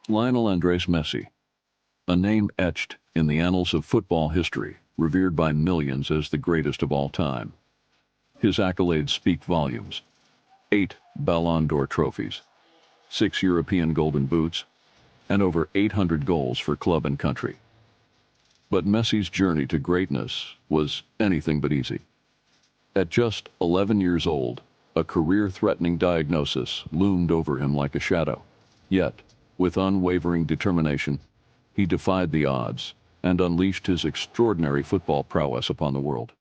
Lionel Andrés Messi, a name etched in the annals of football history, revered by millions as the greatest of all time. His accolades speak volumes. 8 Ballon d'Or trophies, 6 European Golden Boots, and over 800 goals for club and country. But Messi's journey to greatness was anything but easy. At just 11 years old, a career-threatening diagnosis loomed over him like a shadow. Yet, with unwavering determination, he defied the odds and unleashed his extraordinary football prowess upon the world.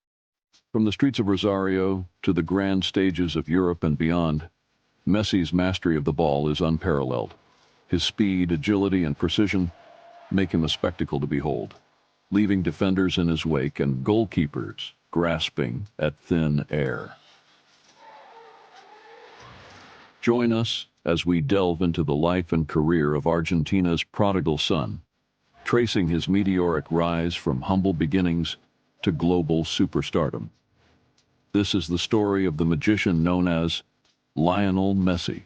From the streets of Rosario to the grand stages of Europe and beyond, Messi's mastery of the ball is unparalleled. His speed, agility, and precision make him a spectacle to behold, leaving defenders in his wake and goalkeepers grasping at thin air. Join us as we delve into the life and career of Argentina's prodigal son, tracing his meteoric rise from humble beginnings to global superstardom. This is the story of the magician known as Lionel Messi.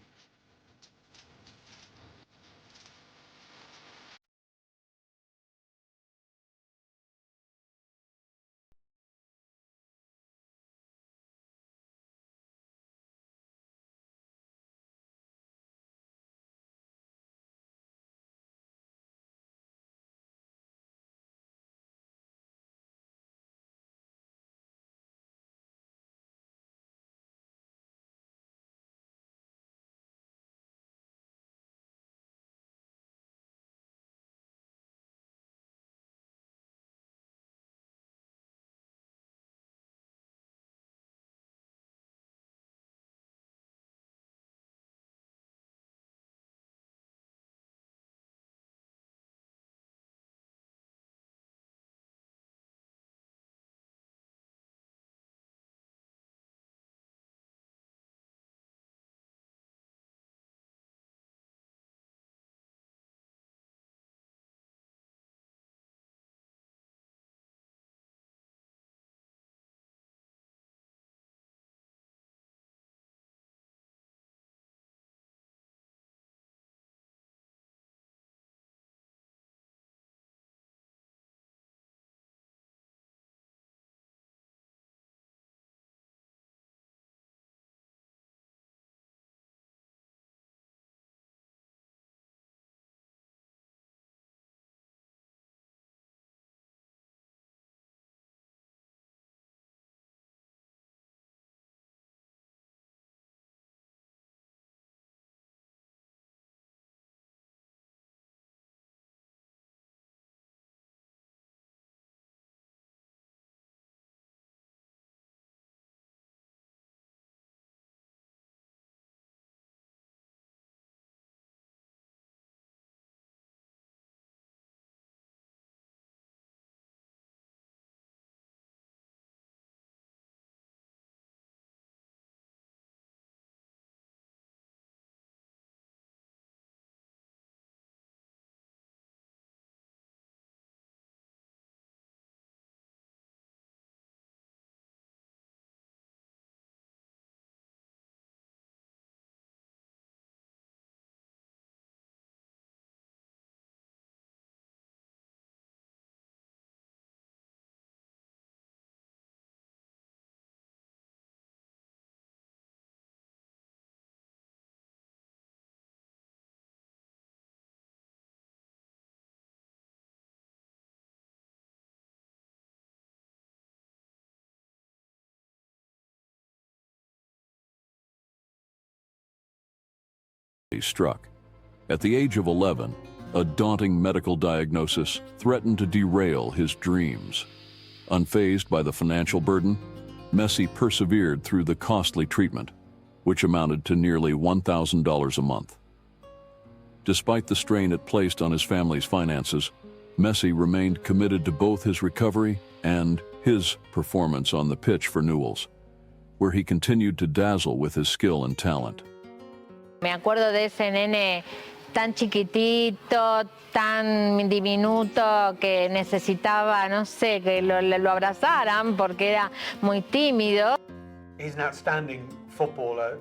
He struck. At the age of 11, a daunting medical diagnosis threatened to derail his dreams. Unfazed by the financial burden, Messi persevered through the costly treatment, which amounted to nearly $1,000 a month. Despite the strain it placed on his family's finances, Messi remained committed to both his recovery and his performance on the pitch for Newell's, where he continued to dazzle with his skill and talent. Me acuerdo de ese nene tan chiquitito, tan diminuto, que necesitaba, no sé, que lo abrazaran porque era muy tímido. He's an outstanding footballer,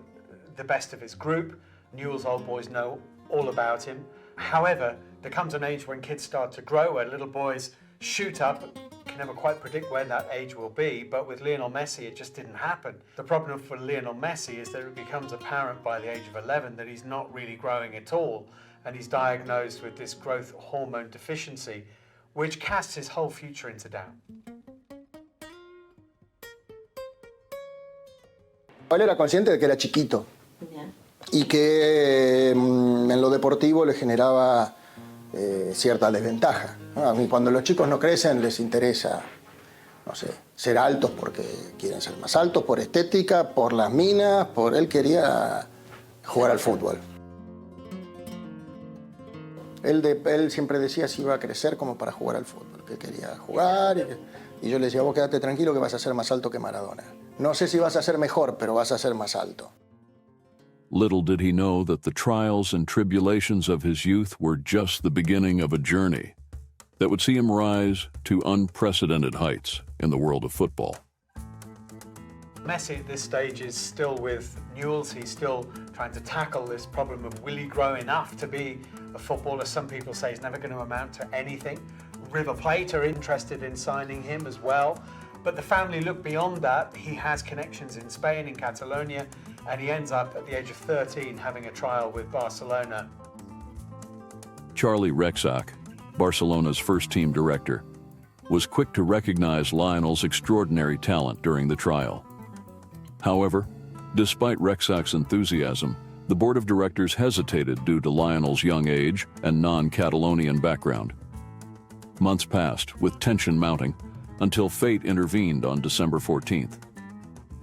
the best of his group. Newell's old boys know all about him. However, there comes an age when kids start to grow, where little boys shoot up. Can never quite predict when that age will be, but with Lionel Messi, it just didn't happen. The problem for Lionel Messi is that it becomes apparent by the age of 11 that he's not really growing at all, and he's diagnosed with this growth hormone deficiency, which casts his whole future into doubt. Él era consciente de que era chiquito y que en lo deportivo le generaba cierta desventaja. A mí, cuando los chicos no crecen, les interesa, no sé, ser altos porque quieren ser más altos, por estética, por las minas, él quería jugar al fútbol. Él siempre decía si iba a crecer como para jugar al fútbol, que quería jugar y yo le decía, vos quédate tranquilo que vas a ser más alto que Maradona. No sé si vas a ser mejor, pero vas a ser más alto. Little did he know that the trials and tribulations of his youth were just the beginning of a journey that would see him rise to unprecedented heights in the world of football. Messi at this stage is still with Newell's. He's still trying to tackle this problem of will he grow enough to be a footballer. Some people say he's never going to amount to anything. River Plate are interested in signing him as well. But the family look beyond that. He has connections in Spain, in Catalonia, and he ends up at the age of 13 having a trial with Barcelona. Charlie Rexach, Barcelona's first-team director, was quick to recognize Lionel's extraordinary talent during the trial. However, despite Rexach's enthusiasm, the board of directors hesitated due to Lionel's young age and non-Catalonian background. Months passed, with tension mounting, until fate intervened on December 14th.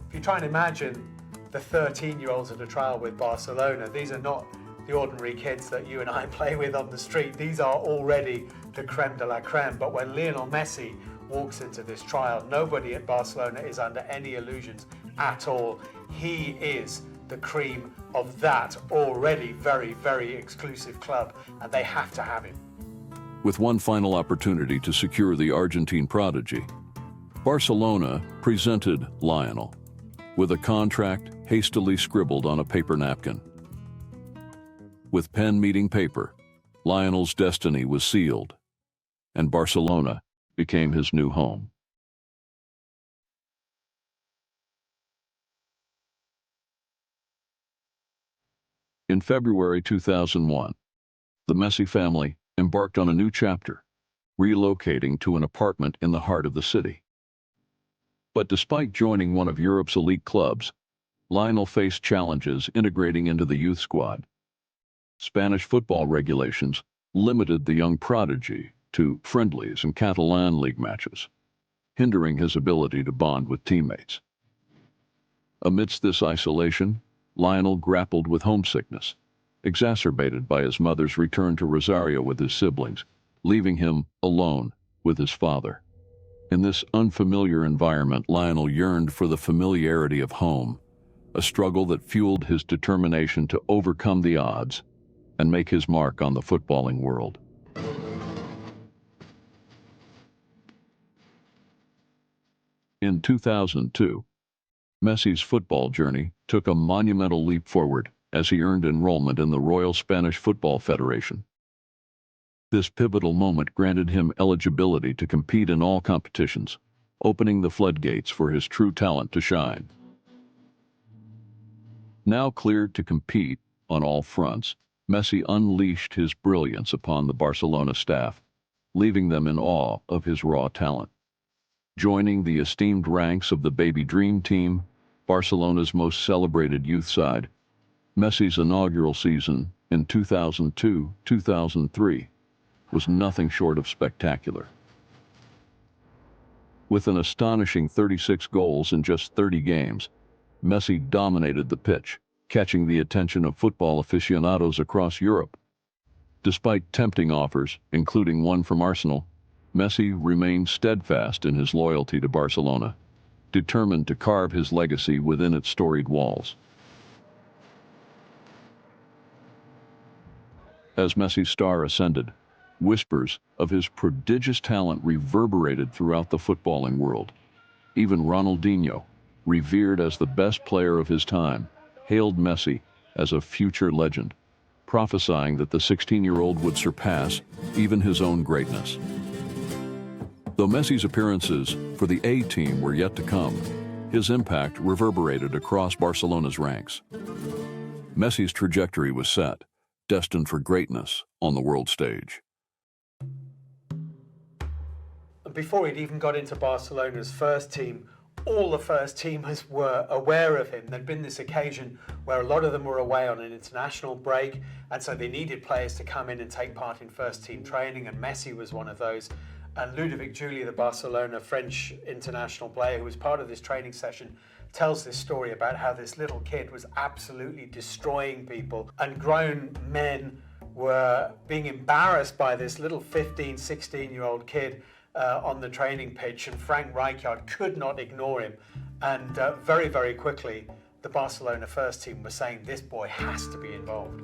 If you try and imagine the 13-year-olds at a trial with Barcelona, these are not the ordinary kids that you and I play with on the street. These are already the creme de la creme. But when Lionel Messi walks into this trial, nobody at Barcelona is under any illusions at all. He is the cream of that already very, very exclusive club, and they have to have him. With one final opportunity to secure the Argentine prodigy, Barcelona presented Lionel with a contract hastily scribbled on a paper napkin. With pen meeting paper, Lionel's destiny was sealed, and Barcelona became his new home. In February 2001, the Messi family embarked on a new chapter, relocating to an apartment in the heart of the city. But despite joining one of Europe's elite clubs, Lionel faced challenges integrating into the youth squad. Spanish football regulations limited the young prodigy to friendlies and Catalan league matches, hindering his ability to bond with teammates. Amidst this isolation, Lionel grappled with homesickness, exacerbated by his mother's return to Rosario with his siblings, leaving him alone with his father. In this unfamiliar environment, Lionel yearned for the familiarity of home, a struggle that fueled his determination to overcome the odds and make his mark on the footballing world. In 2002, Messi's football journey took a monumental leap forward as he earned enrollment in the Royal Spanish Football Federation. This pivotal moment granted him eligibility to compete in all competitions, opening the floodgates for his true talent to shine. Now cleared to compete on all fronts, Messi unleashed his brilliance upon the Barcelona staff, leaving them in awe of his raw talent. Joining the esteemed ranks of the Baby Dream team, Barcelona's most celebrated youth side, Messi's inaugural season in 2002-2003 was nothing short of spectacular. With an astonishing 36 goals in just 30 games, Messi dominated the pitch, catching the attention of football aficionados across Europe. Despite tempting offers, including one from Arsenal, Messi remained steadfast in his loyalty to Barcelona, determined to carve his legacy within its storied walls. As Messi's star ascended, whispers of his prodigious talent reverberated throughout the footballing world. Even Ronaldinho, revered as the best player of his time, hailed Messi as a future legend. prophesying that the 16-year-old would surpass even his own greatness. Though Messi's appearances for the A team were yet to come, his impact reverberated across Barcelona's ranks. Messi's trajectory was set, destined for greatness on the world stage. Before he'd even got into Barcelona's first team, all the first teamers were aware of him. There'd been this occasion where a lot of them were away on an international break, and so they needed players to come in and take part in first team training, and Messi was one of those. And Ludovic Julie, the Barcelona French international player who was part of this training session, tells this story about how this little kid was absolutely destroying people, and grown men were being embarrassed by this little 15, 16-year-old kid on the training pitch, and Frank Rijkaard could not ignore him. And very, very quickly, the Barcelona first team was saying, this boy has to be involved.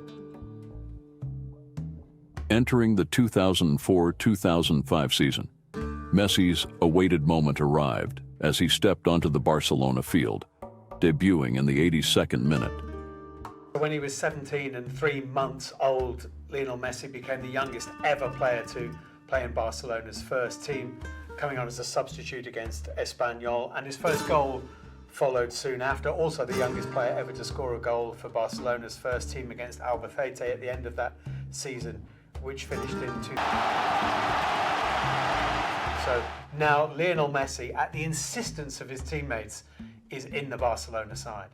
Entering the 2004-2005 season, Messi's awaited moment arrived as he stepped onto the Barcelona field, debuting in the 82nd minute. When he was 17 and 3 months old, Lionel Messi became the youngest ever player to play in Barcelona's first team, coming on as a substitute against Espanyol, and his first goal followed soon after. Also the youngest player ever to score a goal for Barcelona's first team against Albacete at the end of that season, which finished in 2000. So now Lionel Messi, at the insistence of his teammates, is in the Barcelona side.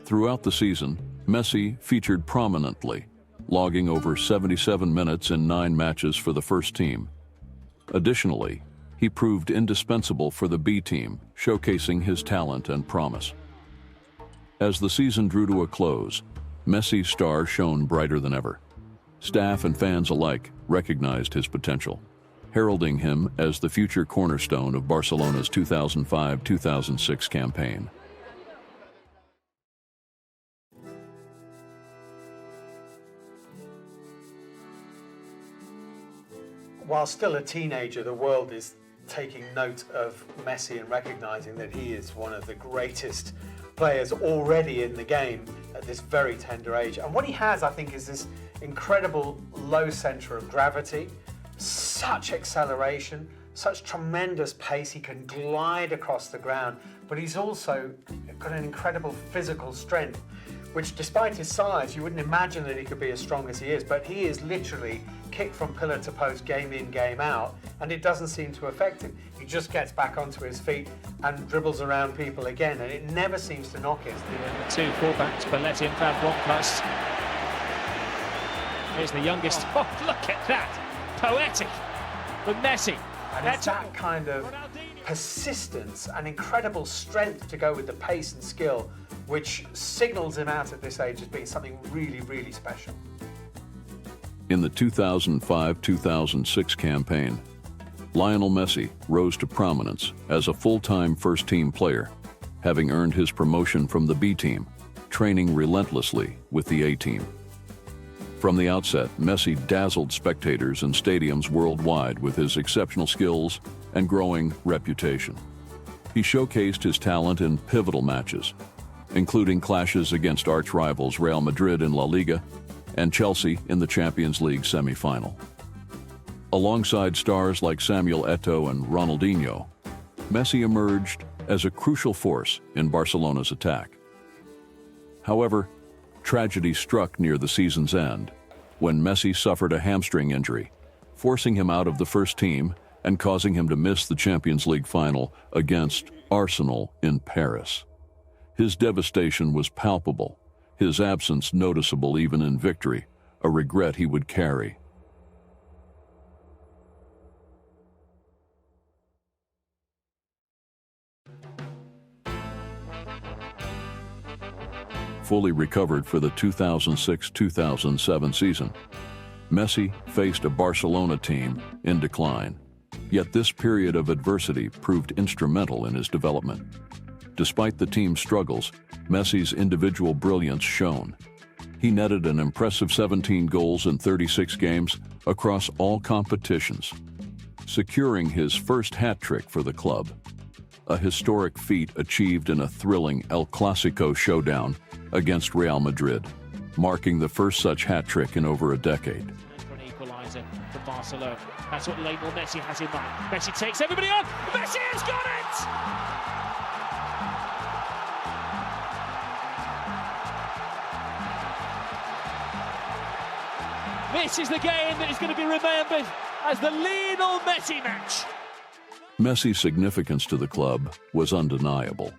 Throughout the season, Messi featured prominently, logging over 77 minutes in 9 matches for the first team. Additionally, he proved indispensable for the B team, showcasing his talent and promise. As the season drew to a close, Messi's star shone brighter than ever. Staff and fans alike recognized his potential, heralding him as the future cornerstone of Barcelona's 2005-2006 campaign. While still a teenager, the world is taking note of Messi and recognizing that he is one of the greatest players already in the game at this very tender age. And what he has, I think, is this incredible low center of gravity, such acceleration, such tremendous pace. He can glide across the ground, but he's also got an incredible physical strength, which despite his size, you wouldn't imagine that he could be as strong as he is, but he is literally kicked from pillar to post game in, game out, and it doesn't seem to affect him. He just gets back onto his feet and dribbles around people again, and it never seems to knock him. Two fullbacks, Pelletti and Van Bronckhorst. Here's the youngest. Oh, look at that! Poetic from Messi. And it's that kind of persistence and incredible strength to go with the pace and skill, which signals him out at this age as being something really, really special. In the 2005-2006 campaign, Lionel Messi rose to prominence as a full-time first-team player, having earned his promotion from the B team, training relentlessly with the A team. From the outset, Messi dazzled spectators in stadiums worldwide with his exceptional skills and growing reputation. He showcased his talent in pivotal matches, including clashes against arch-rivals Real Madrid in La Liga and Chelsea in the Champions League semi-final. Alongside stars like Samuel Eto'o and Ronaldinho, Messi emerged as a crucial force in Barcelona's attack. However, tragedy struck near the season's end when Messi suffered a hamstring injury, forcing him out of the first team and causing him to miss the Champions League final against Arsenal in Paris. His devastation was palpable, his absence noticeable even in victory, a regret he would carry. Fully recovered for the 2006-2007 season, Messi faced a Barcelona team in decline. Yet this period of adversity proved instrumental in his development. Despite the team's struggles, Messi's individual brilliance shone. He netted an impressive 17 goals in 36 games across all competitions, securing his first hat-trick for the club, a historic feat achieved in a thrilling El Clasico showdown against Real Madrid. marking the first such hat-trick in over a decade. For an equaliser for Barcelona. That's what Lionel Messi has in mind. Messi takes everybody on. Messi has got it! This is the game that is going to be remembered as the Lionel Messi match. Messi's significance to the club was undeniable,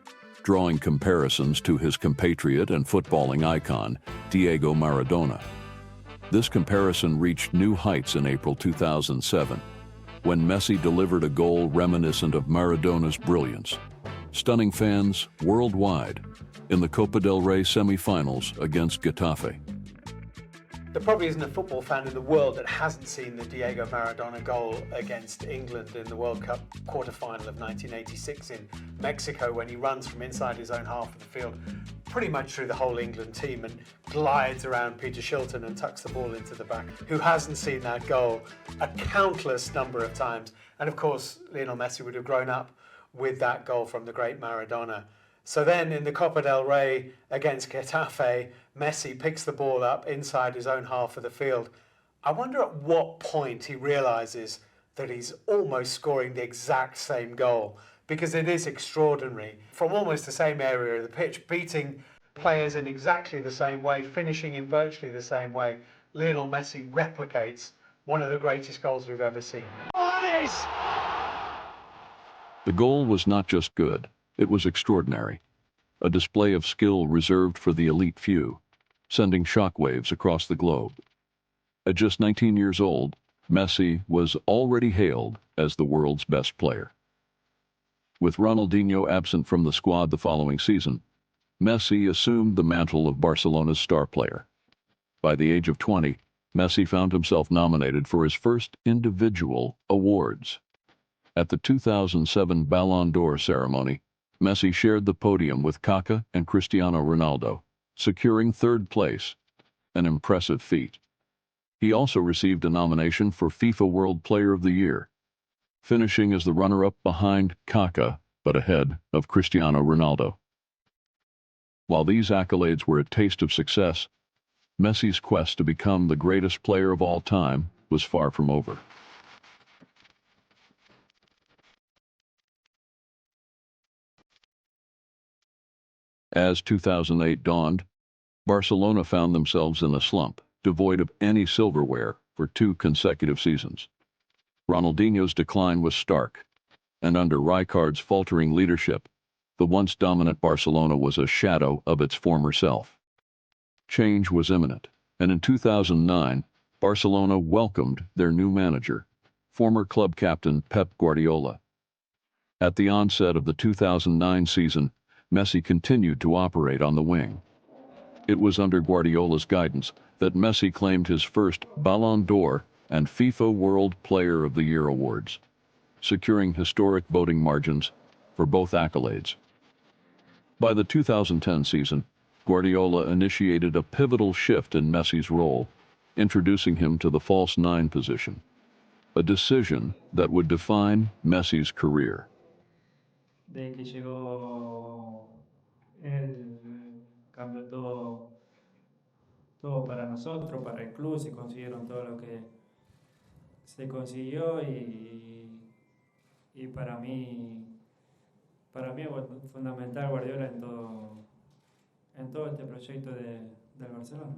drawing comparisons to his compatriot and footballing icon, Diego Maradona. This comparison reached new heights in April 2007, when Messi delivered a goal reminiscent of Maradona's brilliance, stunning fans worldwide in the Copa del Rey semi-finals against Getafe. There probably isn't a football fan in the world that hasn't seen the Diego Maradona goal against England in the World Cup quarter-final of 1986 in Mexico, when he runs from inside his own half of the field pretty much through the whole England team and glides around Peter Shilton and tucks the ball into the back. Who hasn't seen that goal a countless number of times? And of course, Lionel Messi would have grown up with that goal from the great Maradona. So then in the Copa del Rey against Getafe, Messi picks the ball up inside his own half of the field. I wonder at what point he realises that he's almost scoring the exact same goal, because it is extraordinary. From almost the same area of the pitch, beating players in exactly the same way, finishing in virtually the same way, Lionel Messi replicates one of the greatest goals we've ever seen. Oh, it is! The goal was not just good, it was extraordinary. A display of skill reserved for the elite few, sending shockwaves across the globe. At just 19 years old, Messi was already hailed as the world's best player. With Ronaldinho absent from the squad the following season, Messi assumed the mantle of Barcelona's star player. By the age of 20, Messi found himself nominated for his first individual awards. At the 2007 Ballon d'Or ceremony, Messi shared the podium with Kaká and Cristiano Ronaldo, securing third place, an impressive feat. He also received a nomination for FIFA World Player of the Year, finishing as the runner-up behind Kaká, but ahead of Cristiano Ronaldo. While these accolades were a taste of success, Messi's quest to become the greatest player of all time was far from over. As 2008 dawned, Barcelona found themselves in a slump, devoid of any silverware for 2 consecutive seasons. Ronaldinho's decline was stark, and under Rijkaard's faltering leadership, the once dominant Barcelona was a shadow of its former self. Change was imminent, and in 2009, Barcelona welcomed their new manager, former club captain Pep Guardiola. At the onset of the 2009 season, Messi continued to operate on the wing. It was under Guardiola's guidance that Messi claimed his first Ballon d'Or and FIFA World Player of the Year awards, securing historic voting margins for both accolades. By the 2010 season, Guardiola initiated a pivotal shift in Messi's role, introducing him to the false 9 position, a decision that would define Messi's career. De que llegó él, cambió todo para nosotros, para el club, se consiguieron todo lo que se consiguió y para mí es fundamental Guardiola en todo este proyecto del Barcelona.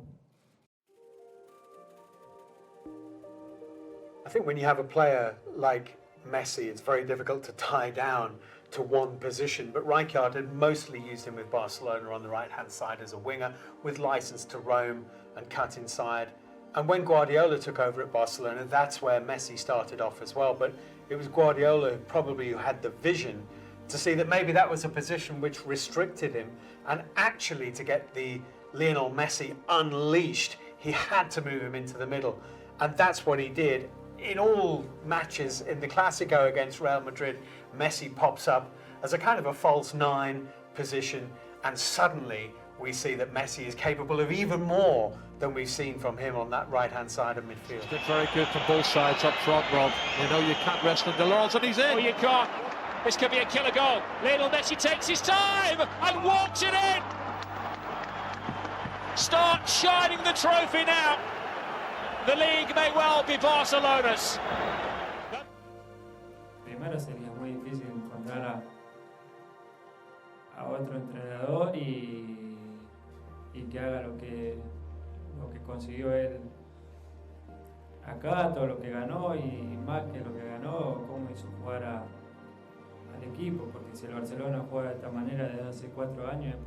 I think when you have a player like Messi, it's very difficult to tie down to one position, but Rijkaard had mostly used him with Barcelona on the right-hand side as a winger, with license to roam and cut inside. And when Guardiola took over at Barcelona, that's where Messi started off as well. But it was Guardiola who had the vision to see that maybe that was a position which restricted him, and actually to get the Lionel Messi unleashed, he had to move him into the middle. And that's what he did. In all matches in the Clásico against Real Madrid, Messi pops up as a kind of a false 9 position, and suddenly we see that Messi is capable of even more than we've seen from him on that right-hand side of midfield. It's been very good from both sides up front, Rob. You know you can't rest on the laurels, and he's in. Oh, you can't. This could be a killer goal. Lionel Messi takes his time and walks it in. start shining the trophy now. The league may well be Barcelona's. Primero sería muy difícil encontrar a otro entrenador y que haga lo que consiguió él acá, todo lo que ganó y más que lo que ganó, cómo hizo jugar al equipo, porque si el Barcelona juega de esta manera desde hace 4 años es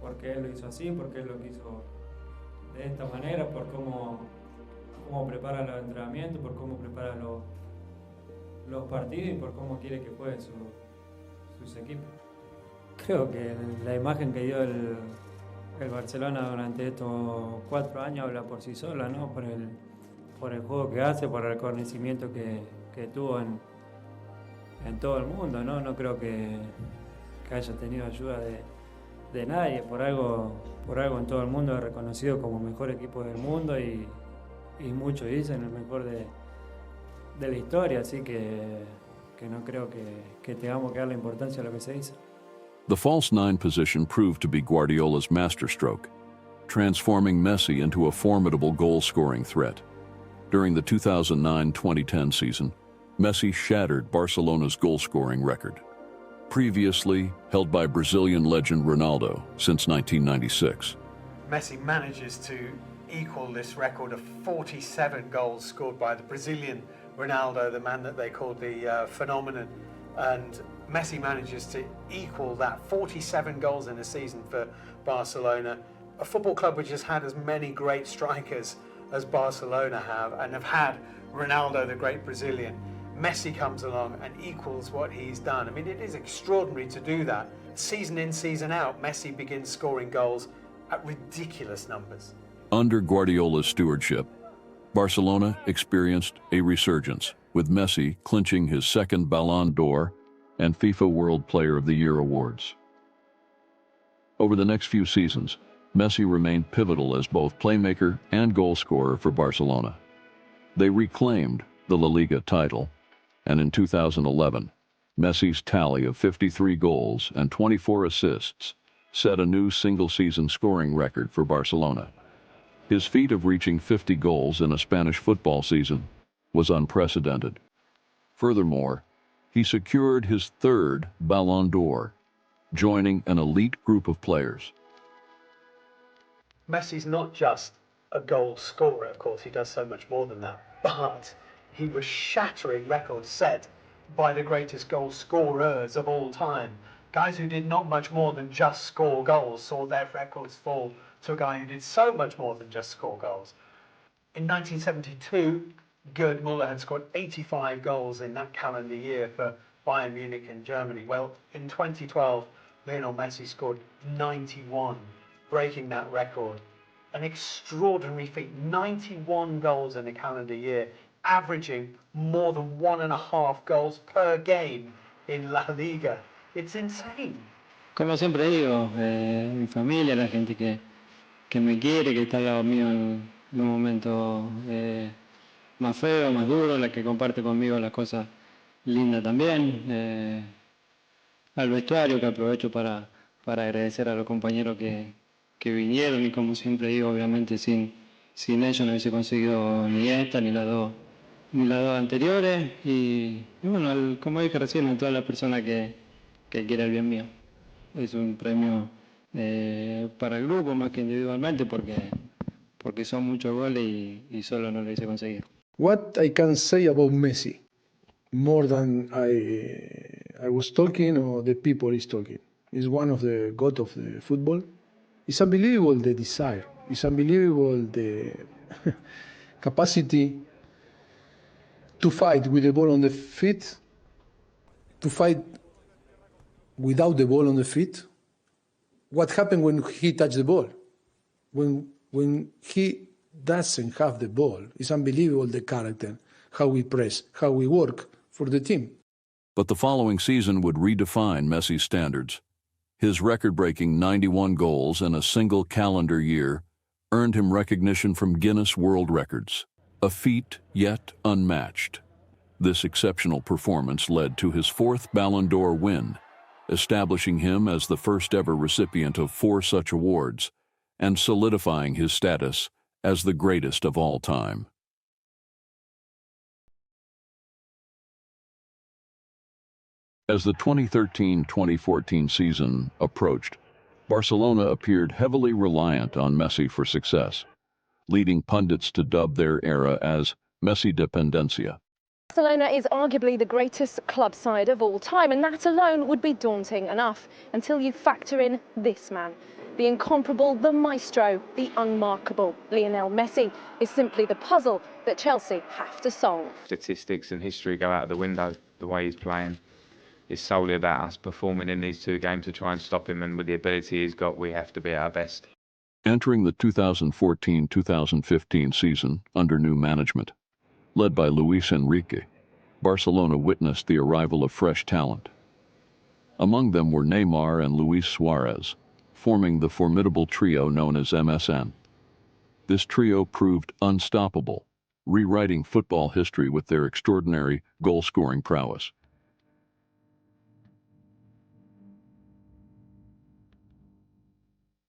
porque él lo hizo así, porque él lo quiso de esta manera, por cómo prepara los entrenamientos, por cómo prepara los partidos y por cómo quiere que juegue sus equipos. Creo que la imagen que dio el Barcelona durante estos 4 años habla por sí sola, ¿no? Por el juego que hace, por el reconocimiento que tuvo en todo el mundo, ¿no? No creo que haya tenido ayuda de nadie. Por algo en todo el mundo es reconocido como mejor equipo del mundo y muchos dicen el mejor de la historia, así que no creo que tengamos que darle importancia a lo que se dice. The false nine position proved to be Guardiola's masterstroke, transforming Messi into a formidable goal-scoring threat. During the 2009-2010 season, Messi shattered Barcelona's goal-scoring record, previously held by Brazilian legend Ronaldo since 1996. Messi manages to equal this record of 47 goals scored by the Brazilian Ronaldo, the man that they called the phenomenon. And Messi manages to equal that 47 goals in a season for Barcelona, a football club which has had as many great strikers as Barcelona have and have had Ronaldo, the great Brazilian. Messi comes along and equals what he's done. I mean, it is extraordinary to do that. Season in, season out, Messi begins scoring goals at ridiculous numbers. Under Guardiola's stewardship, Barcelona experienced a resurgence, with Messi clinching his second Ballon d'Or and FIFA World Player of the Year awards. Over the next few seasons, Messi remained pivotal as both playmaker and goal scorer for Barcelona. They reclaimed the La Liga title, and in 2011, Messi's tally of 53 goals and 24 assists set a new single-season scoring record for Barcelona. His feat of reaching 50 goals in a Spanish football season was unprecedented. Furthermore, he secured his third Ballon d'Or, joining an elite group of players. Messi's not just a goal scorer, of course, he does so much more than that, but he was shattering records set by the greatest goal scorers of all time. Guys who did not much more than just score goals saw their records fall to a guy who did so much more than just score goals. In 1972, Gerd Müller had scored 85 goals in that calendar year for Bayern Munich in Germany. Well, in 2012, Lionel Messi scored 91, breaking that record. An extraordinary feat, 91 goals in a calendar year, averaging more than 1.5 goals per game in La Liga. It's insane. Como siempre digo, mi familia, la gente que me quiere, que está al lado mío en un momento más feo, más duro, la que comparte conmigo las cosas lindas también. Al vestuario, que aprovecho para agradecer a los compañeros que vinieron y, como siempre digo, obviamente sin ellos no hubiese conseguido ni esta ni las dos anteriores. Y bueno, como dije recién, a todas las personas que quiere el bien mío. Es un premio para el grupo más que individualmente porque son muchos goles y solo no lo hice conseguir. What I can say about Messi, more than I was talking or the people is talking, is one of the god of the football. It's unbelievable the desire. It's unbelievable the capacity to fight with the ball on the feet, to fight without the ball on the feet. What happened when he touched the ball? When he doesn't have the ball, it's unbelievable the character, how we press, how we work for the team. But the following season would redefine Messi's standards. His record-breaking 91 goals in a single calendar year earned him recognition from Guinness World Records, a feat yet unmatched. This exceptional performance led to his fourth Ballon d'Or win, establishing him as the first-ever recipient of 4 such awards and solidifying his status as the greatest of all time. As the 2013-2014 season approached, Barcelona appeared heavily reliant on Messi for success, leading pundits to dub their era as Messi dependencia. Barcelona is arguably the greatest club side of all time, and that alone would be daunting enough until you factor in this man. The incomparable, the maestro, the unmarkable. Lionel Messi is simply the puzzle that Chelsea have to solve. Statistics and history go out of the window. The way he's playing is solely about us performing in these two games to try and stop him, and with the ability he's got, we have to be at our best. Entering the 2014-2015 season under new management, led by Luis Enrique, Barcelona witnessed the arrival of fresh talent. Among them were Neymar and Luis Suarez, forming the formidable trio known as MSN. This trio proved unstoppable, rewriting football history with their extraordinary goal-scoring prowess.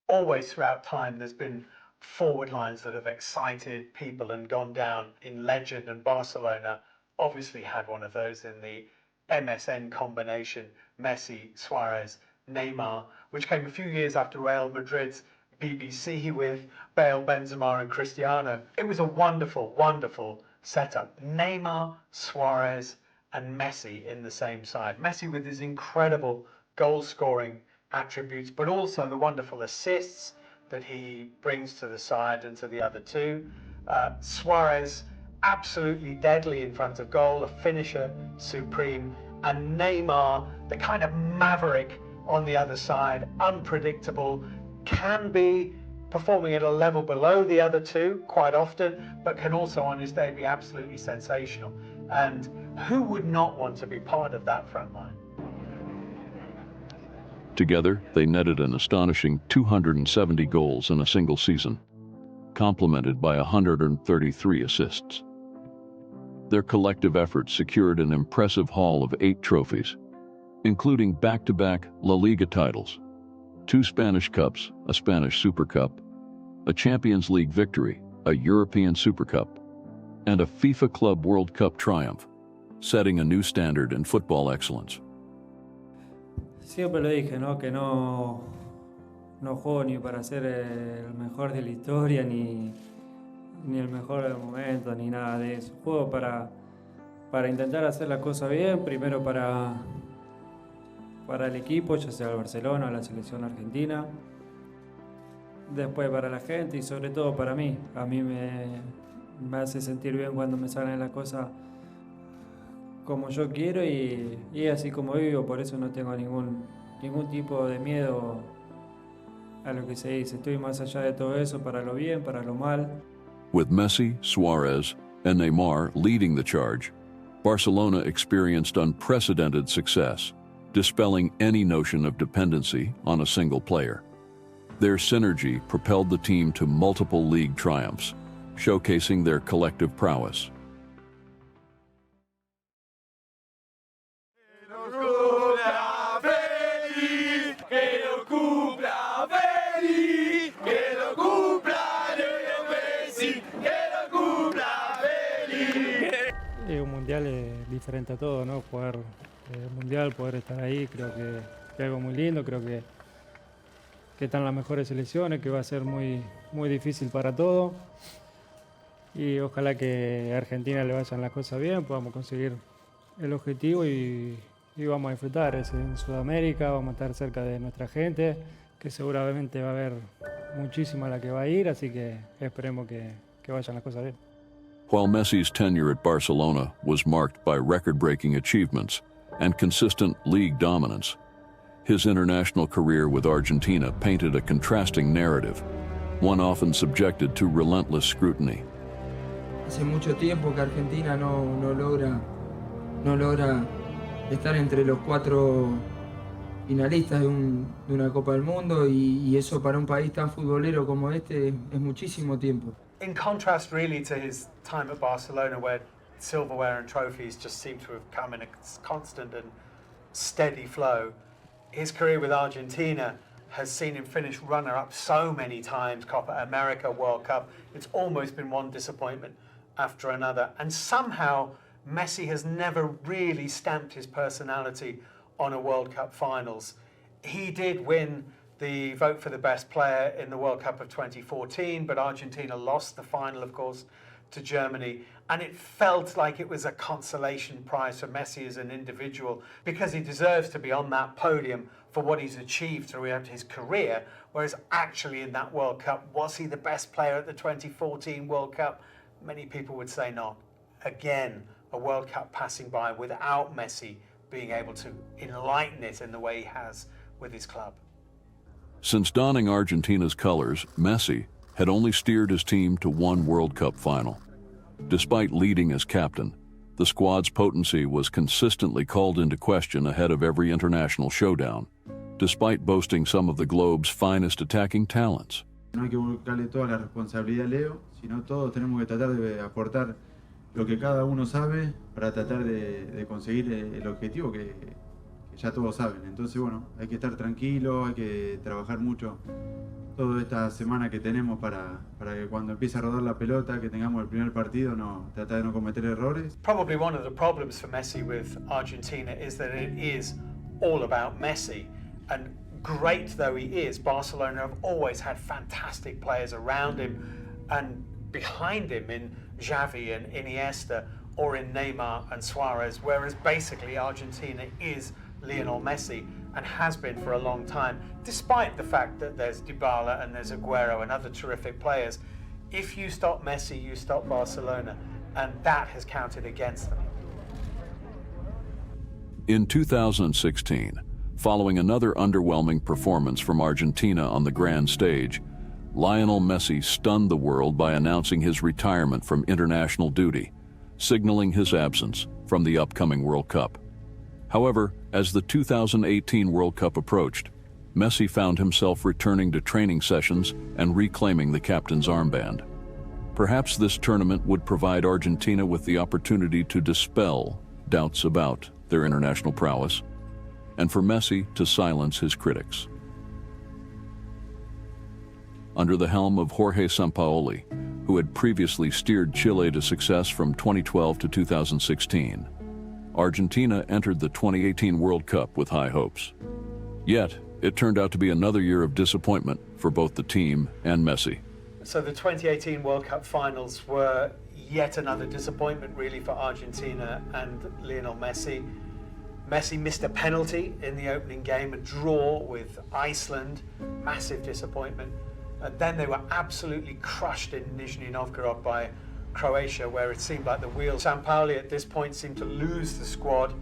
Always throughout time there's been forward lines that have excited people and gone down in legend, and Barcelona obviously had one of those in the MSN combination, Messi, Suarez, Neymar, which came a few years after Real Madrid's BBC with Bale, Benzema and Cristiano. It was a wonderful, wonderful setup. Neymar, Suarez and Messi in the same side. Messi with his incredible goal-scoring attributes, but also the wonderful assists that he brings to the side and to the other two. Suarez, absolutely deadly in front of goal, a finisher supreme, and Neymar, the kind of maverick on the other side, unpredictable, can be performing at a level below the other two quite often, but can also on his day be absolutely sensational. And who would not want to be part of that front line? Together, they netted an astonishing 270 goals in a single season, complemented by 133 assists. Their collective efforts secured an impressive haul of 8 trophies, including back-to-back La Liga titles, 2 Spanish Cups, a Spanish Super Cup, a Champions League victory, a European Super Cup, and a FIFA Club World Cup triumph, setting a new standard in football excellence. Siempre lo dije, ¿no? Que no juego ni para ser el mejor de la historia, ni el mejor del momento, ni nada de eso. Juego para intentar hacer las cosas bien, primero para el equipo, ya sea el Barcelona o la selección argentina, después para la gente y sobre todo para mí. A mí me hace sentir bien cuando me salen las cosas como yo quiero y así como vivo, por eso no tengo ningún tipo de miedo a lo que se dice. Estoy más allá de todo eso, para lo bien, para lo mal. With Messi, Suarez, and Neymar leading the charge, Barcelona experienced unprecedented success, dispelling any notion of dependency on a single player. Their synergy propelled the team to multiple league triumphs, showcasing their collective prowess. Un mundial es diferente a todo, ¿no? Jugar mundial, poder estar ahí, creo que es algo muy lindo, creo que están las mejores selecciones, que va a ser muy difícil para todos. Y ojalá que a Argentina le vayan las cosas bien, podamos conseguir el objetivo y vamos a disfrutar. Es en Sudamérica, vamos a estar cerca de nuestra gente, que seguramente va a haber muchísima la que va a ir, así que esperemos que vayan las cosas bien. While Messi's tenure at Barcelona was marked by record-breaking achievements and consistent league dominance, his international career with Argentina painted a contrasting narrative, one often subjected to relentless scrutiny. Hace mucho tiempo que Argentina no logra estar entre los 4 finalistas de una Copa del Mundo y eso para un país tan futbolero como este es muchísimo tiempo. In contrast really to his time at Barcelona, where silverware and trophies just seem to have come in a constant and steady flow, his career with Argentina has seen him finish runner-up so many times, Copa America, World Cup. It's almost been one disappointment after another. And somehow, Messi has never really stamped his personality on a World Cup finals. He did win the vote for the best player in the World Cup of 2014, but Argentina lost the final, of course, to Germany. And it felt like it was a consolation prize for Messi as an individual, because he deserves to be on that podium for what he's achieved throughout his career. Whereas actually in that World Cup, was he the best player at the 2014 World Cup? Many people would say not. Again, a World Cup passing by without Messi being able to enlighten it in the way he has with his club. Since donning Argentina's colors, Messi had only steered his team to one World Cup final. Despite leading as captain, the squad's potency was consistently called into question ahead of every international showdown, despite boasting some of the globe's finest attacking talents. No hay que buscarle toda la responsabilidad a Leo, sino todos tenemos que tratar de aportar lo que cada uno sabe para tratar de conseguir el objetivo que ya todos saben. Entonces, bueno, hay que estar tranquilos, hay que trabajar mucho toda esta semana que tenemos para que cuando empiece a rodar la pelota, que tengamos el primer partido, tratar de no cometer errores. Probably one of the problems for Messi with Argentina is that it is all about Messi. And great though he is, Barcelona have always had fantastic players around him and behind him in Xavi and Iniesta, or in Neymar and Suarez, whereas basically Argentina is Lionel Messi and has been for a long time, despite the fact that there's Dybala and there's Aguero and other terrific players. If you stop Messi, you stop Barcelona, and that has counted against them. In 2016, following another underwhelming performance from Argentina on the grand stage, Lionel Messi stunned the world by announcing his retirement from international duty, signaling his absence from the upcoming World Cup. However, as the 2018 World Cup approached, Messi found himself returning to training sessions and reclaiming the captain's armband. Perhaps this tournament would provide Argentina with the opportunity to dispel doubts about their international prowess, and for Messi to silence his critics. Under the helm of Jorge Sampaoli, who had previously steered Chile to success from 2012 to 2016, Argentina entered the 2018 World Cup with high hopes. Yet, it turned out to be another year of disappointment for both the team and Messi. So the 2018 World Cup finals were yet another disappointment really for Argentina and Lionel Messi. Messi missed a penalty in the opening game, a draw with Iceland, massive disappointment. And then they were absolutely crushed in Nizhny Novgorod by Croatia, where it seemed like the wheels. Sampaoli at this point seemed to lose the squad,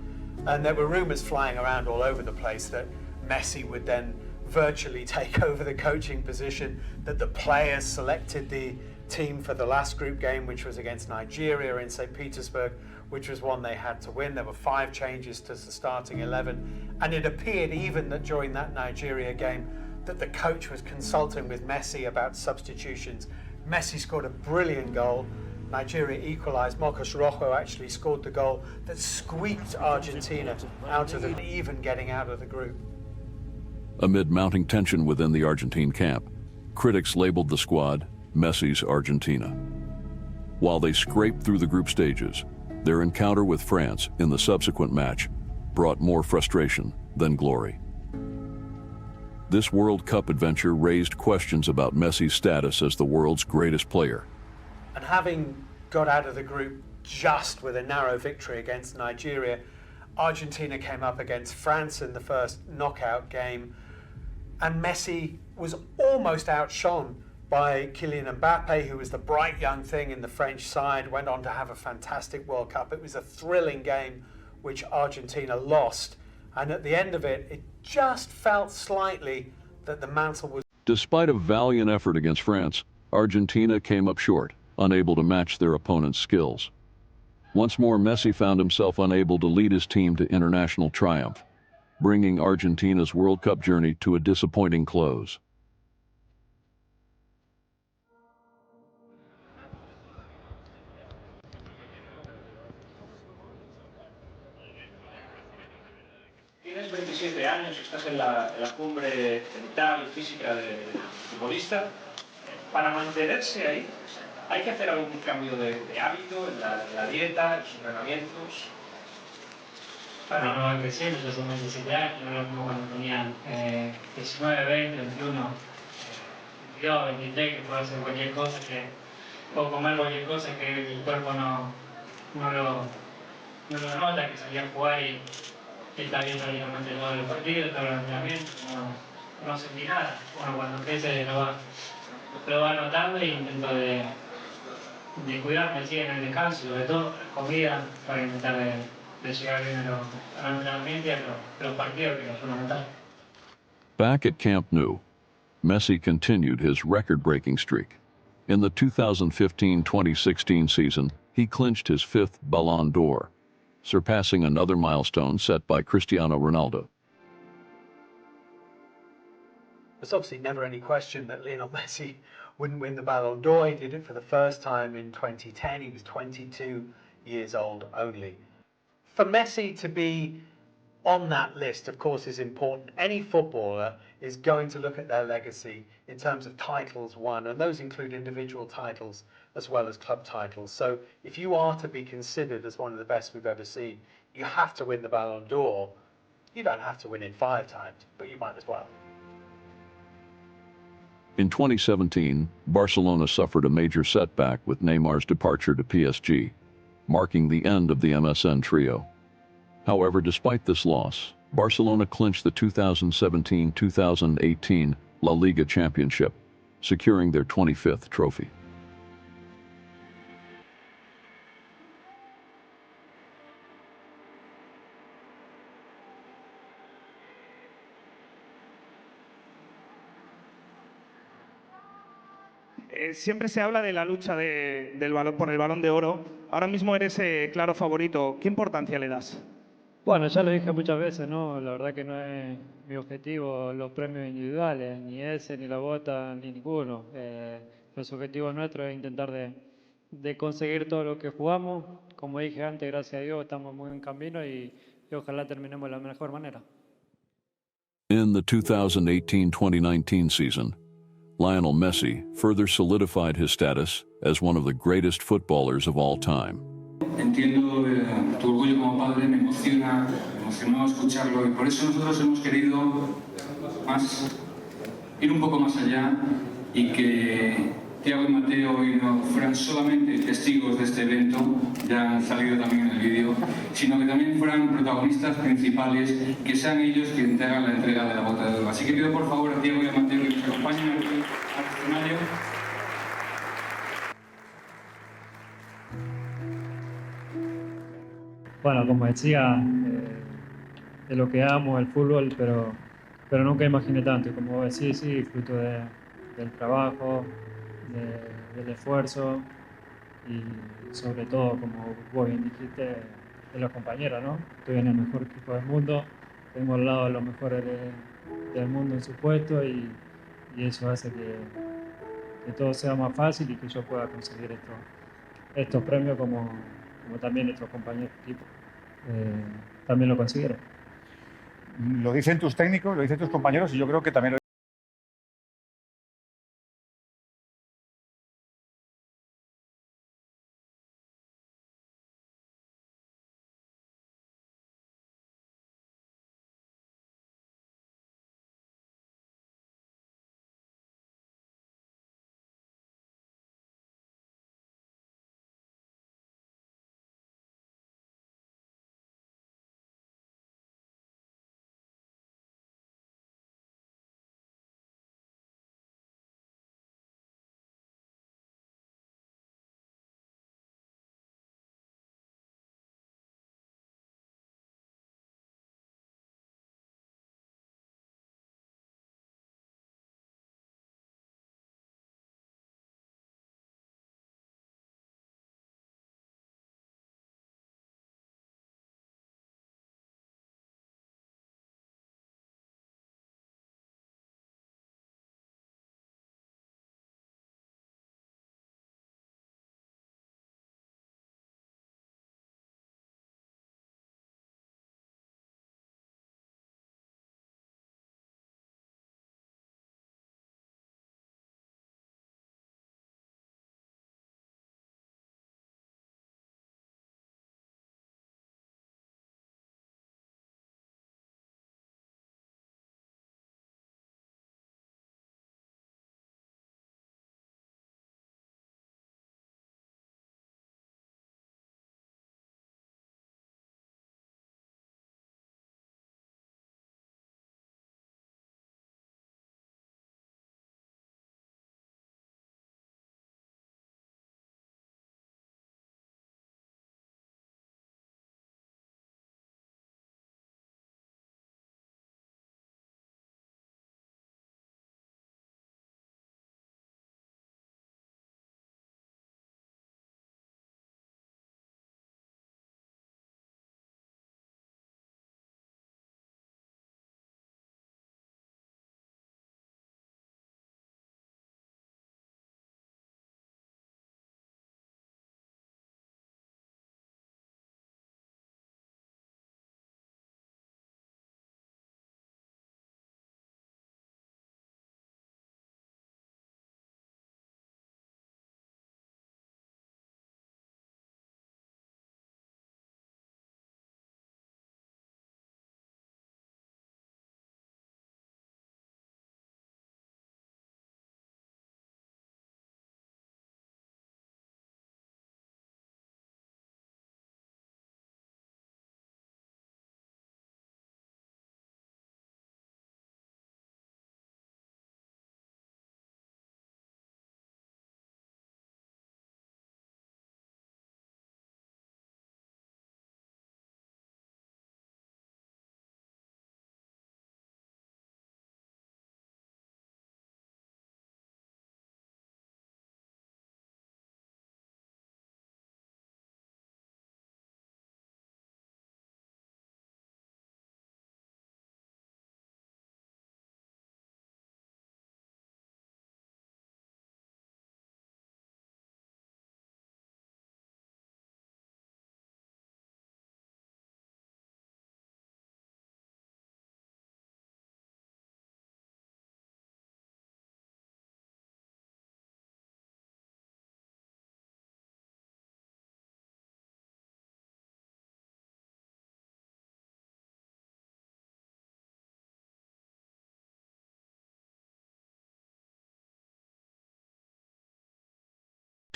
and there were rumours flying around all over the place that Messi would then virtually take over the coaching position, that the players selected the team for the last group game, which was against Nigeria in St. Petersburg, which was one they had to win. There were 5 changes to the starting 11, and it appeared even that during that Nigeria game that the coach was consulting with Messi about substitutions. Messi scored a brilliant goal. Nigeria equalised. Marcos Rojo actually scored the goal that squeaked Argentina out of even getting out of the group. Amid mounting tension within the Argentine camp, critics labeled the squad Messi's Argentina. While they scraped through the group stages, their encounter with France in the subsequent match brought more frustration than glory. This World Cup adventure raised questions about Messi's status as the world's greatest player. And having got out of the group just with a narrow victory against Nigeria, Argentina came up against France in the first knockout game, and Messi was almost outshone by Kylian Mbappe, who was the bright young thing in the French side, went on to have a fantastic World Cup. It was a thrilling game which Argentina lost, and at the end of it, it just felt slightly that the mantle was... Despite a valiant effort against France, Argentina came up short, unable to match their opponent's skills. Once more, Messi found himself unable to lead his team to international triumph, bringing Argentina's World Cup journey to a disappointing close. Tienes 27 años, estás en la cumbre mental y física del futbolista. Para mantenerse ahí, ¿hay que hacer algún cambio de hábito en la dieta, en los entrenamientos? Bueno, no es que siempre, yo tengo 27 años, no es como cuando tenía 19, 20, 21, 22, 23, que puedo hacer cualquier cosa, que puedo comer cualquier cosa, que el cuerpo no lo nota, que salía a jugar y está bien prácticamente todos los partidos, todos los entrenamientos, no sentí nada. Bueno, cuando crece lo va notando y intento de cuidarme así en el descanso, sobre todo comida, para intentar de llegar bien a los entrenamientos y a los partidos, que es fundamental. Back at Camp Nou, Messi continued his record-breaking streak. In the 2015-2016 season, he clinched his fifth Ballon d'Or, surpassing another milestone set by Cristiano Ronaldo. There's obviously never any question that Lionel Messi wouldn't win the Ballon d'Or. He did it for the first time in 2010. He was 22 years old only. For Messi to be on that list, of course, is important. Any footballer is going to look at their legacy in terms of titles won, and those include individual titles as well as club titles. So if you are to be considered as one of the best we've ever seen, you have to win the Ballon d'Or. You don't have to win it 5 times, but you might as well. In 2017, Barcelona suffered a major setback with Neymar's departure to PSG, marking the end of the MSN trio. However, despite this loss, Barcelona clinched the 2017-2018 La Liga Championship, securing their 25th trophy. Siempre se habla de la lucha por el Balón de Oro. Ahora mismo eres claro favorito. ¿Qué importancia le das? Bueno, ya lo dije muchas veces, ¿no? La verdad que no es mi objetivo los premios individuales, ni ese, ni la bota, ni ninguno. Los objetivos nuestros es intentar de conseguir todo lo que jugamos. Como dije antes, gracias a Dios estamos muy en camino y ojalá terminemos de la mejor manera. In the 2018-2019 season, Lionel Messi further solidified his status as one of the greatest footballers of all time. Entiendo tu orgullo como padre, me emocionó escucharlo y por eso nosotros hemos querido ir un poco más allá y que Thiago y Mateo hoy no fueran solamente testigos de este evento, ya han salido también en el vídeo, sino que también fueran protagonistas principales, que sean ellos quienes te hagan la entrega de la bota de oro. Así que pido por favor a Thiago y a Mateo que nos acompañen aquí al escenario. Bueno, como decía, de lo que amo el fútbol, pero nunca imaginé tanto. Y como vos decís, sí, fruto del trabajo, del esfuerzo y sobre todo, como vos bien dijiste, de los compañeros, ¿no? Estoy en el mejor equipo del mundo, tengo al lado a los mejores del mundo en su puesto y eso hace que todo sea más fácil y que yo pueda conseguir estos premios como también nuestros compañeros de equipo también lo consiguieron. Lo dicen tus técnicos, lo dicen tus compañeros y yo creo que también lo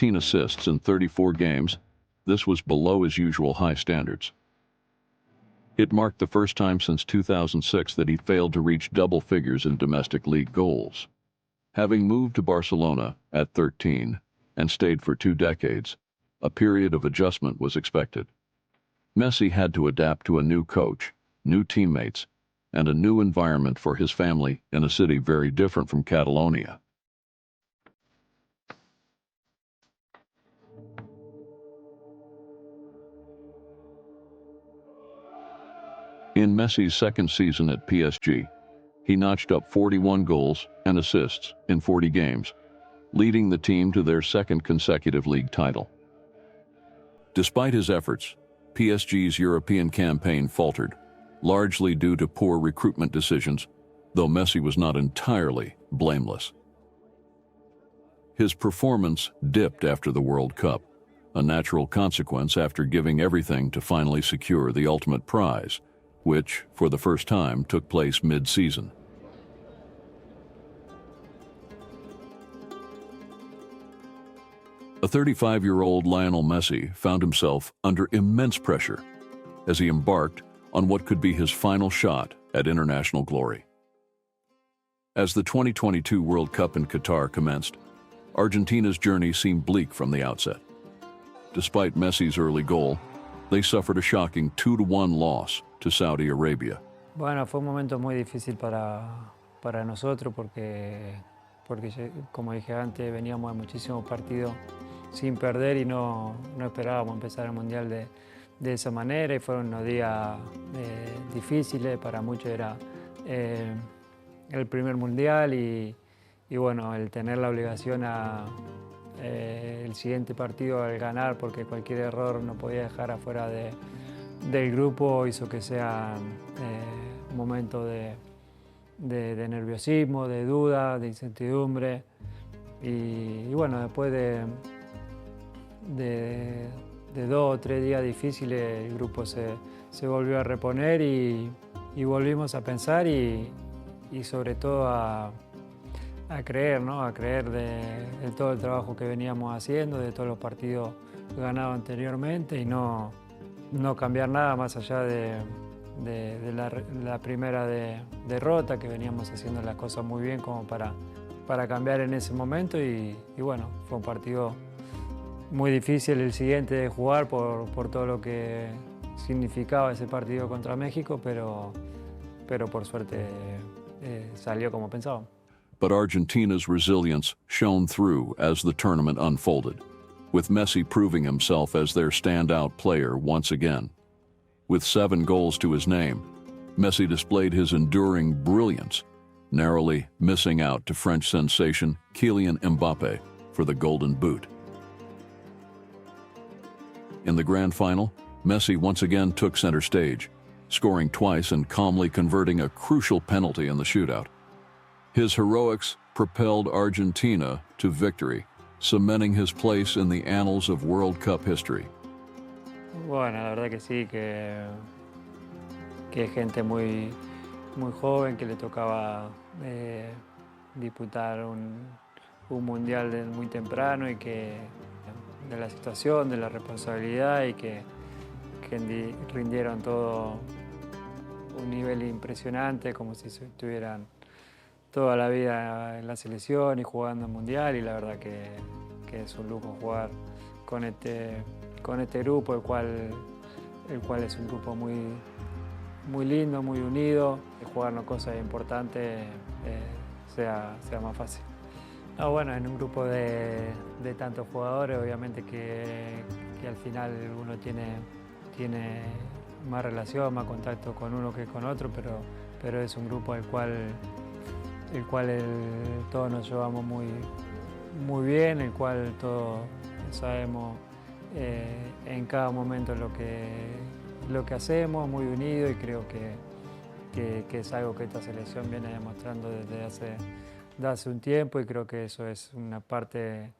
16 assists in 34 games. This was below his usual high standards. It marked the first time since 2006 that he failed to reach double figures in domestic league goals. Having moved to Barcelona at 13 and stayed for 2 decades, a period of adjustment was expected. Messi had to adapt to a new coach, new teammates, and a new environment for his family in a city very different from Catalonia. In Messi's second season at PSG, he notched up 41 goals and assists in 40 games, leading the team to their second consecutive league title. Despite his efforts, PSG's European campaign faltered, largely due to poor recruitment decisions, though Messi was not entirely blameless. His performance dipped after the World Cup, a natural consequence after giving everything to finally secure the ultimate prize, which, for the first time, took place mid-season. A 35-year-old Lionel Messi found himself under immense pressure as he embarked on what could be his final shot at international glory. As the 2022 World Cup in Qatar commenced, Argentina's journey seemed bleak from the outset. Despite Messi's early goal, they suffered a shocking 2-1 loss to Saudi Arabia. Bueno, fue un momento muy difícil para nosotros porque como dije antes, veníamos de muchísimos partidos sin perder y no esperábamos empezar el Mundial de esa manera y fueron unos días difíciles, para muchos era el primer Mundial y bueno, el tener la obligación el siguiente partido al ganar, porque cualquier error no podía dejar afuera del grupo, hizo que sea un momento de nerviosismo, de duda, de incertidumbre y bueno, después de 2 o 3 días difíciles el grupo se volvió a reponer y volvimos a pensar y sobre todo a creer, ¿no? A creer de todo el trabajo que veníamos haciendo, de todos los partidos ganados anteriormente y no cambiar nada más allá de la primera derrota, que veníamos haciendo las cosas muy bien como para cambiar en ese momento y bueno, fue un partido muy difícil el siguiente de jugar por todo lo que significaba ese partido contra México, pero por suerte salió como pensábamos. But Argentina's resilience shone through as the tournament unfolded, with Messi proving himself as their standout player once again. With 7 goals to his name, Messi displayed his enduring brilliance, narrowly missing out to French sensation Kylian Mbappe for the Golden Boot. In the grand final, Messi once again took center stage, scoring twice and calmly converting a crucial penalty in the shootout. His heroics propelled Argentina to victory, cementing his place in the annals of World Cup history. Bueno, la verdad que sí, que es gente muy joven que le tocaba disputar un mundial muy temprano y que de la situación, de la responsabilidad y que rindieron todo un nivel impresionante, como si estuvieran toda la vida en la selección y jugando en mundial, y la verdad que es un lujo jugar con este grupo, el cual es un grupo muy lindo, muy unido, y jugarnos cosas importantes sea más fácil. No, bueno, en un grupo de tantos jugadores, obviamente que al final uno tiene más relación, más contacto con uno que con otro, pero es un grupo el cual todos nos llevamos muy bien, el cual todos sabemos en cada momento lo que hacemos, muy unido, y creo que es algo que esta selección viene demostrando desde hace un tiempo, y creo que eso es una parte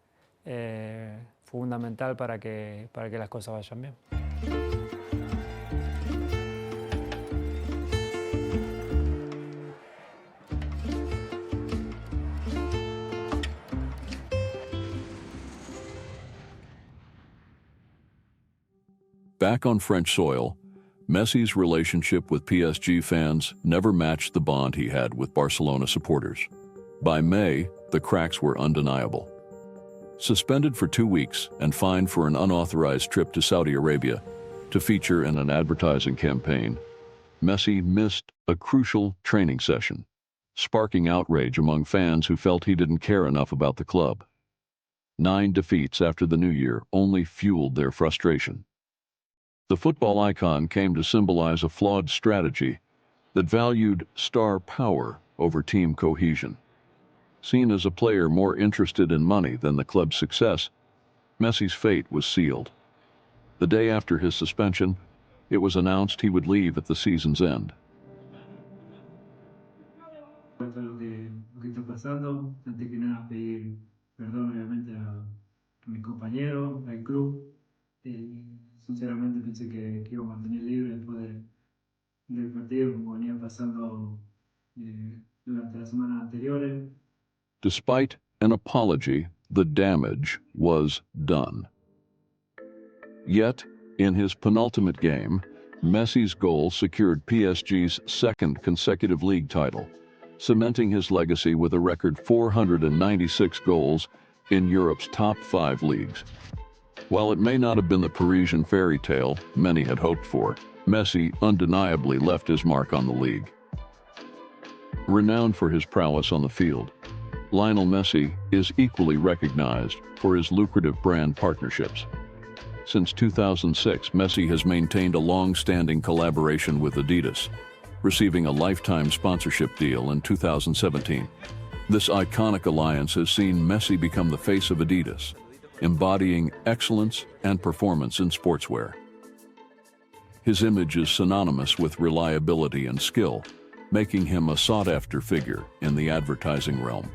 fundamental para que las cosas vayan bien. Back on French soil, Messi's relationship with PSG fans never matched the bond he had with Barcelona supporters. By May, the cracks were undeniable. Suspended for 2 weeks and fined for an unauthorized trip to Saudi Arabia to feature in an advertising campaign, Messi missed a crucial training session, sparking outrage among fans who felt he didn't care enough about the club. 9 defeats after the new year only fueled their frustration. The football icon came to symbolize a flawed strategy that valued star power over team cohesion. Seen as a player more interested in money than the club's success, Messi's fate was sealed. The day after his suspension, it was announced he would leave at the season's end. Lo que está pasando, antes que nada pedir perdón obviamente a mis compañeros, al club. Sinceramente pensé que iba a mantener libre después del partido, como venía pasando durante las semanas anteriores. Despite an apology, the damage was done. Yet, in his penultimate game, Messi's goal secured PSG's second consecutive league title, cementing his legacy with a record 496 goals in Europe's top 5 leagues. While it may not have been the Parisian fairy tale many had hoped for, Messi undeniably left his mark on the league. Renowned for his prowess on the field, Lionel Messi is equally recognized for his lucrative brand partnerships. Since 2006, Messi has maintained a long-standing collaboration with Adidas, receiving a lifetime sponsorship deal in 2017. This iconic alliance has seen Messi become the face of Adidas, embodying excellence and performance in sportswear. His image is synonymous with reliability and skill, making him a sought-after figure in the advertising realm.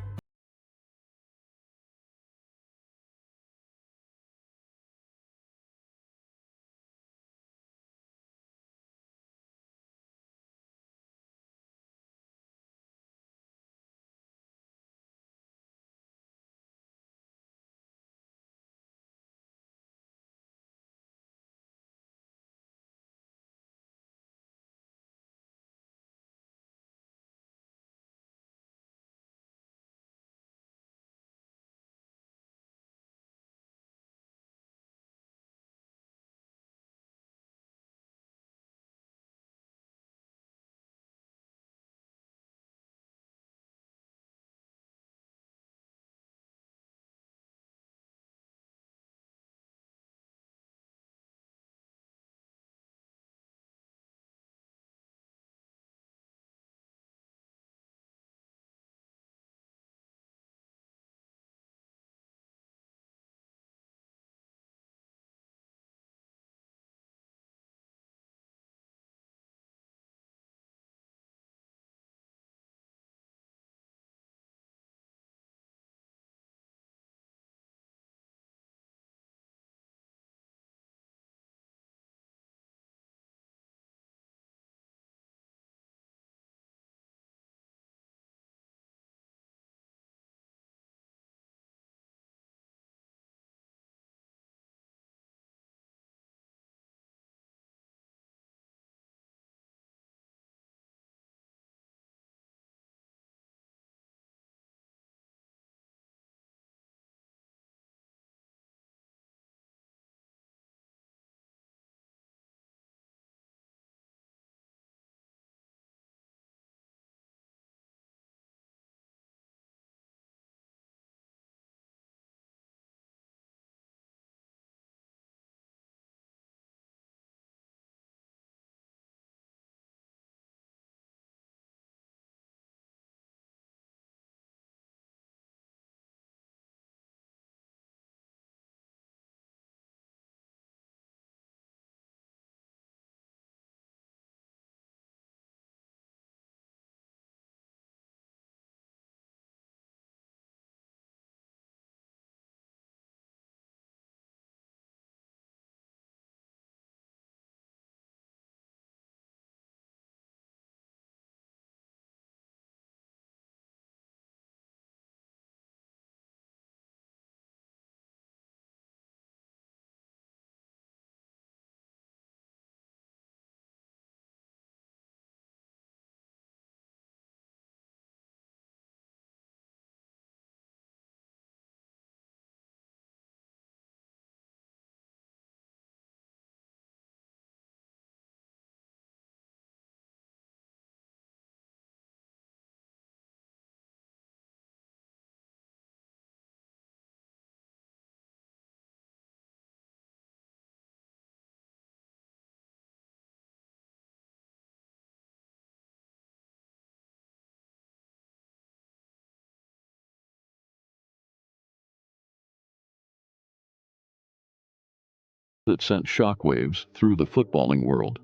that sent shockwaves through the footballing world.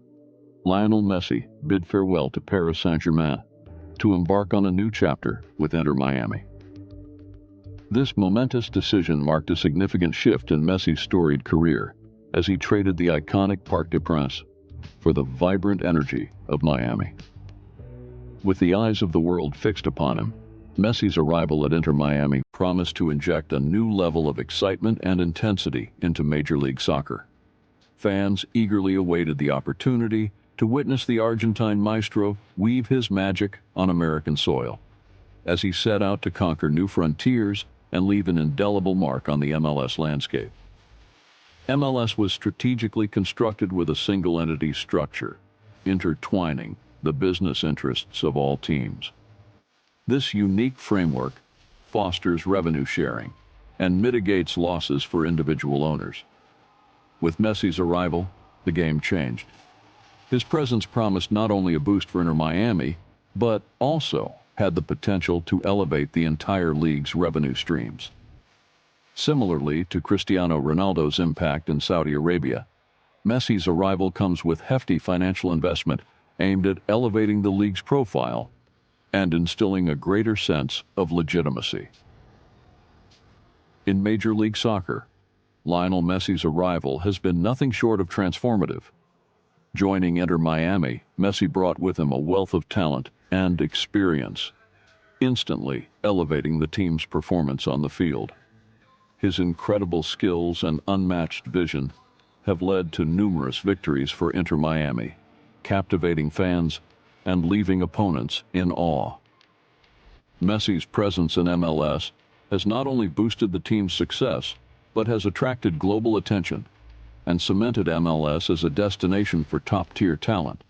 Lionel Messi bid farewell to Paris Saint-Germain to embark on a new chapter with Inter Miami. This momentous decision marked a significant shift in Messi's storied career as he traded the iconic Parc des Princes for the vibrant energy of Miami. With the eyes of the world fixed upon him, Messi's arrival at Inter Miami promised to inject a new level of excitement and intensity into Major League Soccer. Fans eagerly awaited the opportunity to witness the Argentine maestro weave his magic on American soil, as he set out to conquer new frontiers and leave an indelible mark on the MLS landscape. MLS was strategically constructed with a single-entity structure, intertwining the business interests of all teams. This unique framework fosters revenue sharing and mitigates losses for individual owners. With Messi's arrival, the game changed. His presence promised not only a boost for Inter Miami, but also had the potential to elevate the entire league's revenue streams. Similarly to Cristiano Ronaldo's impact in Saudi Arabia, Messi's arrival comes with hefty financial investment aimed at elevating the league's profile and instilling a greater sense of legitimacy. In Major League Soccer, Lionel Messi's arrival has been nothing short of transformative. Joining Inter Miami, Messi brought with him a wealth of talent and experience, instantly elevating the team's performance on the field. His incredible skills and unmatched vision have led to numerous victories for Inter Miami, captivating fans and leaving opponents in awe. Messi's presence in MLS has not only boosted the team's success, but has attracted global attention and cemented MLS as a destination for top-tier talent.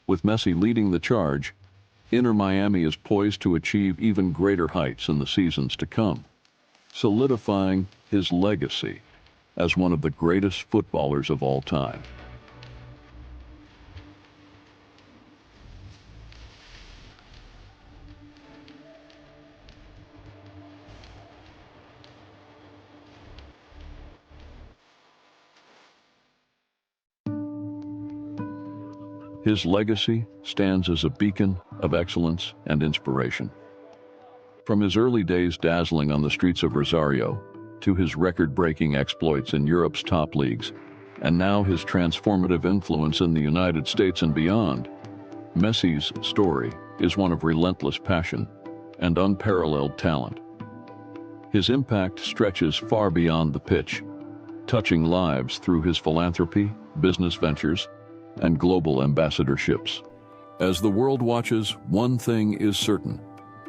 With Messi leading the charge, Inter Miami is poised to achieve even greater heights in the seasons to come, solidifying his legacy as one of the greatest footballers of all time. His legacy stands as a beacon of excellence and inspiration. From his early days dazzling on the streets of Rosario, to his record-breaking exploits in Europe's top leagues, and now his transformative influence in the United States and beyond, Messi's story is one of relentless passion and unparalleled talent. His impact stretches far beyond the pitch, touching lives through his philanthropy, business ventures, and global ambassadorships. As the world watches, one thing is certain: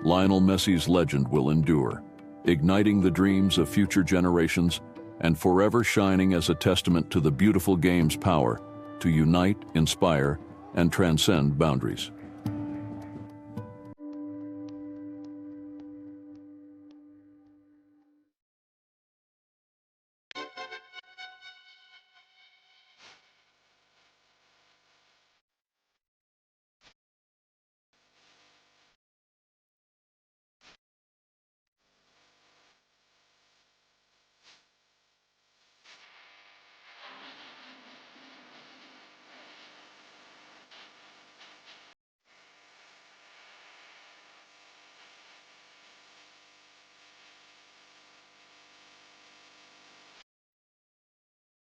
Lionel Messi's legend will endure, igniting the dreams of future generations and forever shining as a testament to the beautiful game's power to unite, inspire, and transcend boundaries.